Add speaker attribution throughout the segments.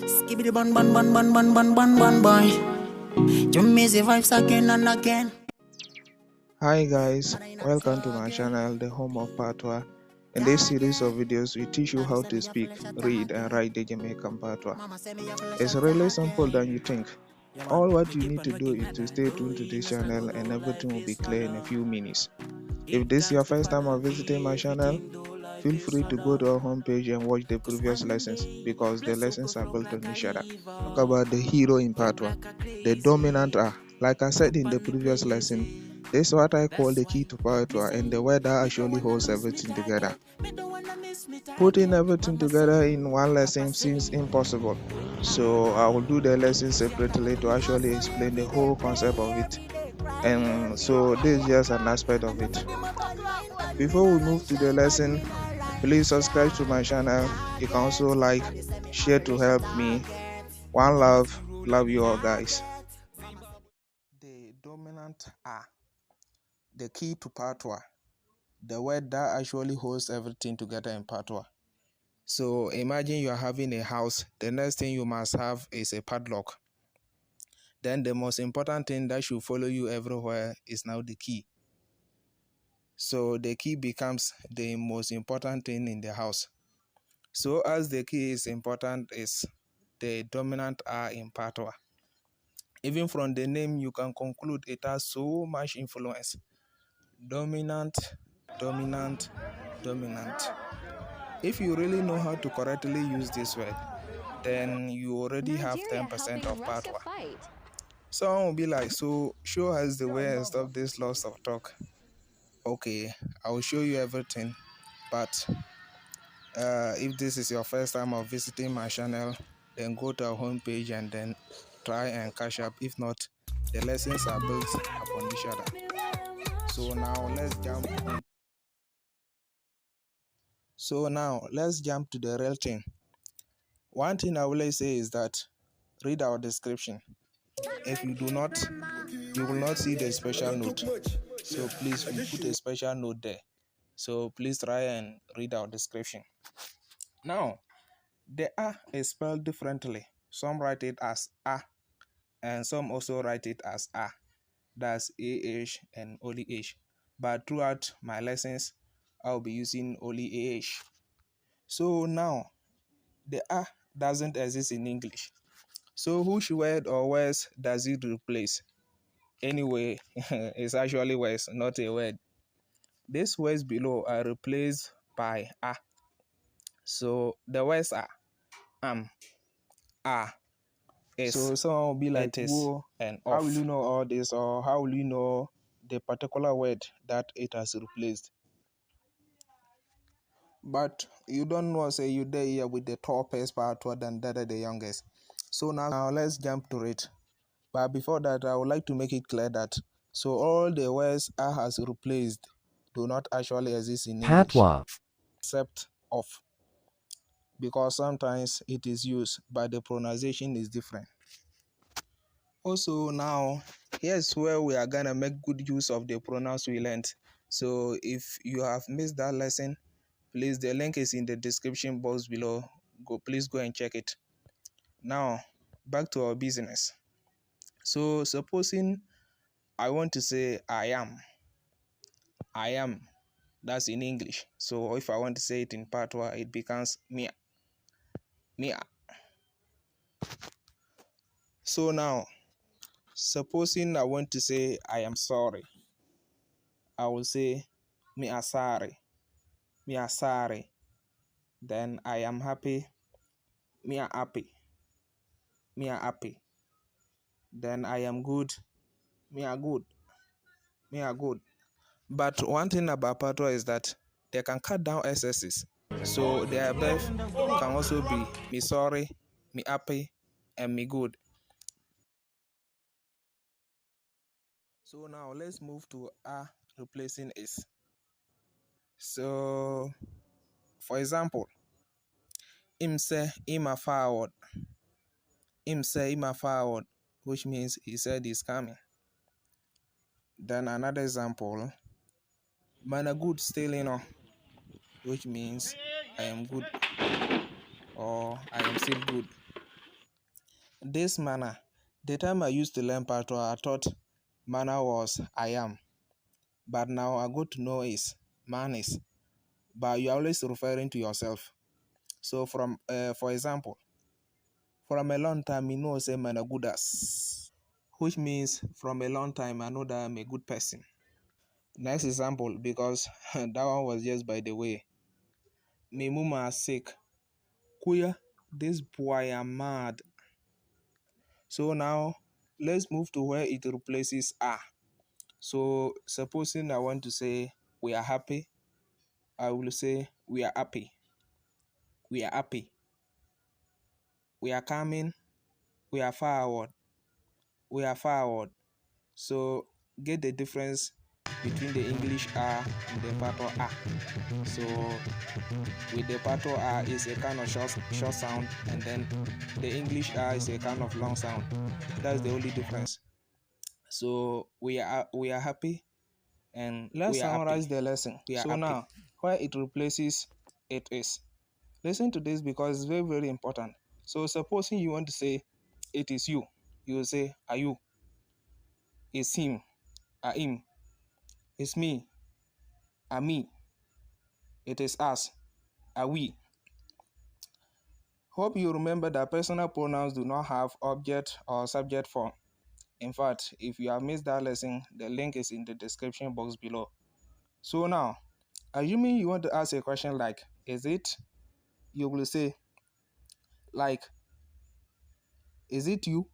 Speaker 1: Skibbity bun boy. You miss the vibes again and again.
Speaker 2: Hi guys, welcome to my channel, the home of Patois. In this series of videos, we teach you how to speak, read and write the Jamaican Patois. It's really simple than you think. All what you need to do is to stay tuned to this channel and everything will be clear in a few minutes. If this is your first time of visiting my channel, feel free to go to our homepage and watch the previous lessons because the lessons are built on each other. Talk about the hero in Patois, the dominant are. Like I said in the previous lesson, this is what I call the key to Patois and the word that actually holds everything together. Putting everything together in one lesson seems impossible, so I will do the lesson separately to actually explain the whole concept of it. And so this is just an aspect of it. Before we move to the lesson, please subscribe to my channel. You can also like, share to help me. One love you all guys. The dominant are the key to Patois, the word that actually holds everything together in Patois. So imagine you are having a house, the next thing you must have is a padlock. Then the most important thing that should follow you everywhere is now the key. So the key becomes the most important thing in the house. So as the key is important, is the dominant are in Patois. Even from the name, you can conclude it has so much influence. Dominant, dominant, dominant. If you really know how to correctly use this word, then you already have 10% of Patois. Someone will be like, so show us the way and stop this loss of talk. Okay, I will show you everything, but if this is your first time of visiting my channel, then go to our homepage and then try and catch up. If not, the lessons are built upon each other. So now let's jump to the real thing. One thing I will say is that read our description. If you do not, you will not see the special note. So please, we put a special note there. So please try and read our description. Now, the A is spelled differently. Some write it as A, and some also write it as A. That's AH and only H. But throughout my lessons, I'll be using only AH. So now, the A doesn't exist in English. So which word or words does it replace? Anyway, it's actually words, not a word. These words below are replaced by A. So the words are is. So someone will be like, Bwoy, and off. How will you know all this, or how will you know the particular word that it has replaced? But you don't know, say you there here with the tallest Patois than the youngest. So now let's jump to it. But before that, I would like to make it clear that so all the words A has replaced do not actually exist in English,
Speaker 3: Patwa.
Speaker 2: except of, because sometimes it is used, but the pronunciation is different. Also now, here's where we are gonna make good use of the pronouns we learned. So if you have missed that lesson, please, the link is in the description box below. Please go and check it. Now, back to our business. So supposing I want to say I am, that's in English. So if I want to say it in Patois, it becomes me. So now, supposing I want to say I am sorry, I will say me asari. Then I am happy, me a happy. Then I am good, me a good. But one thing about Patois is that they can cut down SS's. So their above can also be me sorry, me happy, and me good. So now let's move to A replacing is. So for example, him say him a forward. Which means he said he's coming. Then another example, man a good still, which means I am good or I am still good. This manner. The time I used to learn patois, I thought manner was I am. But now I got to know is man is. But you're always referring to yourself. So for example, from a long time, you know, say man a good ass. Which means from a long time, I know that I'm a good person. Next example, because that one was just by the way. Me mama sick. Kuya, this boy am mad. So now let's move to where it replaces are. So supposing I want to say we are happy, I will say we are happy. We are happy. We are coming. We are forward. We are forward. So get the difference between the English R and the Patois R. So with the Patois R is a kind of short sound, and then the English R is a kind of long sound. That's the only difference. So we are happy, and let's summarize the lesson. So now where it replaces it is. Listen to this because it's very, very important. So supposing you want to say it is you, you will say are you. It's him, are him. It's me, are me. It is us, are we. Hope you remember that personal pronouns do not have object or subject form. In fact, if you have missed that lesson, the link is in the description box below. So now, assuming you want to ask a question like, is it? You will say, like, is it you?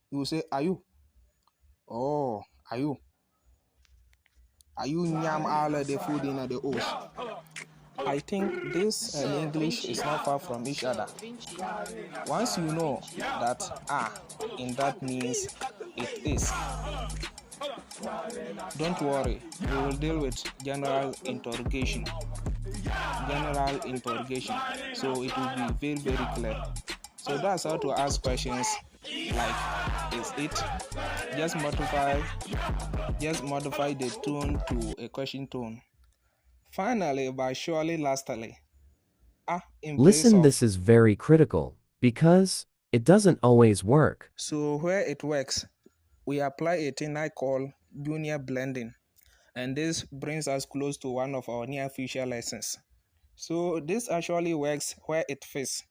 Speaker 2: You will say, are you? Oh, are you? Are you nyam all of the food in the house? I think this and English is not far from each other. Once you know that in that means it is, don't worry, we will deal with general interrogation. General interrogation. So it will be very, very clear. So that's how to ask questions like is it? Just modify the tone to a question tone. Finally, but surely lastly, in place
Speaker 3: Listen,
Speaker 2: of.
Speaker 3: this is very critical because it doesn't always work.
Speaker 2: So where it works, we apply a thing I call junior blending. And this brings us close to one of our near future lessons. So this actually works where it fits.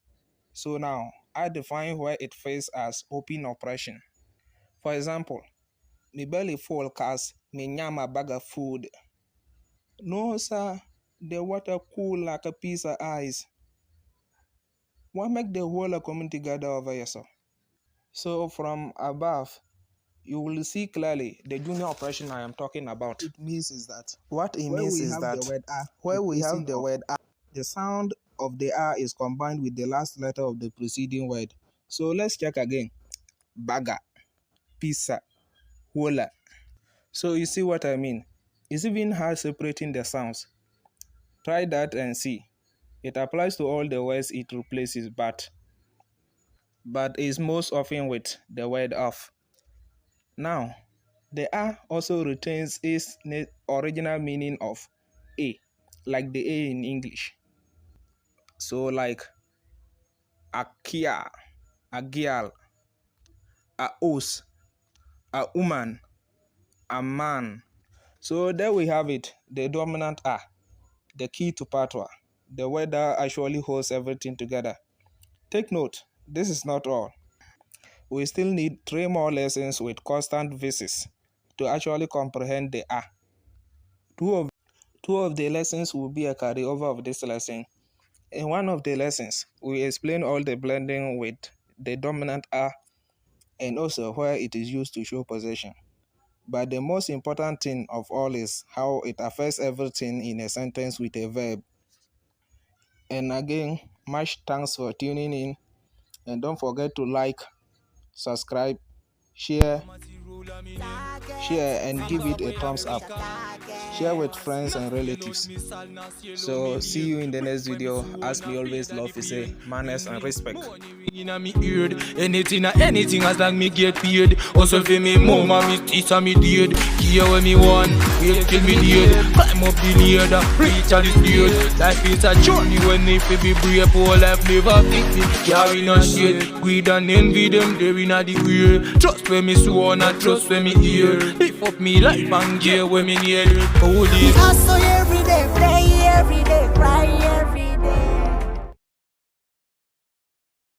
Speaker 2: So now, I define where it fits as open oppression. For example, my belly full cause me nyam a bag of food. No sir, the water cool like a piece of ice. What make the whole community gather over here, sir? So from above, you will see clearly the junior oppression I am talking about. It means is that what it means is that where we have the word a, the sound of the R is combined with the last letter of the preceding word. So let's check again. Baga, pizza, wola. So you see what I mean? It's even hard separating the sounds. Try that and see. It applies to all the words it replaces, but is most often with the word of. Now, the A also retains its original meaning of A, like the A in English. So like a kia, a girl, a os, a woman, a man. So there we have it, the dominant A, the key to patois, the word that actually holds everything together. Take note, this is not all. We still need 3 more lessons with constant visits to actually comprehend the A. Two of the lessons will be a carryover of this lesson. In one of the lessons, we explain all the blending with the dominant A and also where it is used to show possession. But the most important thing of all is how it affects everything in a sentence with a verb. And again, much thanks for tuning in. And don't forget to like, subscribe, share, share and give it a thumbs up. Share with friends and relatives. So see you in the next video. As we always love to say, manners and respect.
Speaker 4: Anything as long me get paid. Also for me mama, me teacher, me dead. Care when me want, wait till me dead. Climb up the ladder, reach all the stage. Life is a journey when if it be brave. Whole life never victim, carry no shit. Greed and envy them, they in a the way. Trust when me sworn and trust when me hear. Lift up me life and gear when me near. Holy
Speaker 1: hustle every day, play every day, cry